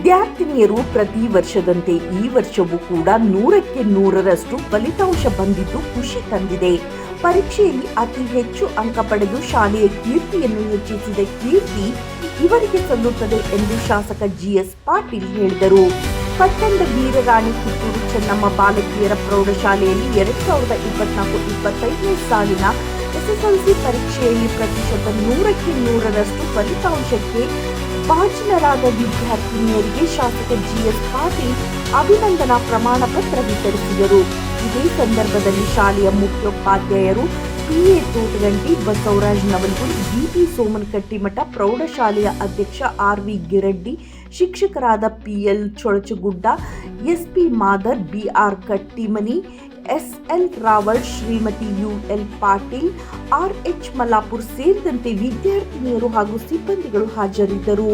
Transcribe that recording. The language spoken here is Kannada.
ವಿದ್ಯಾರ್ಥಿನಿಯರು ಪ್ರತಿ ವರ್ಷದಂತೆ ಈ ವರ್ಷವೂ ಕೂಡ 100ಕ್ಕೆ 100ರಷ್ಟು ಫಲಿತಾಂಶ ಬಂದಿದ್ದು ಖುಷಿ ತಂದಿದೆ. ಪರೀಕ್ಷೆಯಲ್ಲಿ ಅತಿ ಹೆಚ್ಚು ಅಂಕ ಪಡೆದು ಶಾಲೆಯ ಕೀರ್ತಿಯನ್ನು ಹೆಚ್ಚಿಸಿದ ಕೀರ್ತಿ ಇವರಿಗೆ ಸಲ್ಲುತ್ತದೆ ಎಂದು ಶಾಸಕ ಜಿಎಸ್ ಪಾಟೀಲ್ ಹೇಳಿದರು. ಪಟ್ಟಣದ ವೀರರಾಣಿ ಕಿತ್ತೂರು ಚೆನ್ನಮ್ಮ ಬಾಲಕಿಯರ ಪ್ರೌಢಶಾಲೆಯಲ್ಲಿ 2024-25ನೇ ಸಾಲಿನ ಎಸ್ಎಸ್ಎಲ್ಸಿ ಪರೀಕ್ಷೆಯಲ್ಲಿ ಪ್ರತಿಶತ 100ಕ್ಕೆ 100ರಷ್ಟು ಫಲಿತಾಂಶಕ್ಕೆ ಭಾಜನರಾದ ವಿದ್ಯಾರ್ಥಿನಿಯರಿಗೆ ಶಾಸಕ ಜಿಎಸ್ ಪಾಟೀಲ್ ಅಭಿನಂದನಾ ಪ್ರಮಾಣ ಪತ್ರ ವಿತರಿಸಿದರು. ಇದೇ ಸಂದರ್ಭದಲ್ಲಿ ಶಾಲೆಯ ಮುಖ್ಯೋಪಾಧ್ಯಾಯರು ಪಿಎ ತೋಟಗಂಟಿ, ಬಸವರಾಜ್ ನವಲ್ಗುಂದ್, ಬಿಪಿ ಸೋಮನ್ ಕಟ್ಟಿಮಠ, ಪ್ರೌಢಶಾಲೆಯ ಅಧ್ಯಕ್ಷ ಆರ್ವಿ ಗಿರಡ್ಡಿ, ಶಿಕ್ಷಕರಾದ PL Cholachagudda, SP Madar, BR Kattimani, SL Raval, Shrimati UL Patil, RH Mallapur ಸೇರಿದಂತೆ ವಿದ್ಯಾರ್ಥಿನಿಯರು ಹಾಗೂ ಸಿಬ್ಬಂದಿಗಳು ಹಾಜರಿದ್ದರು.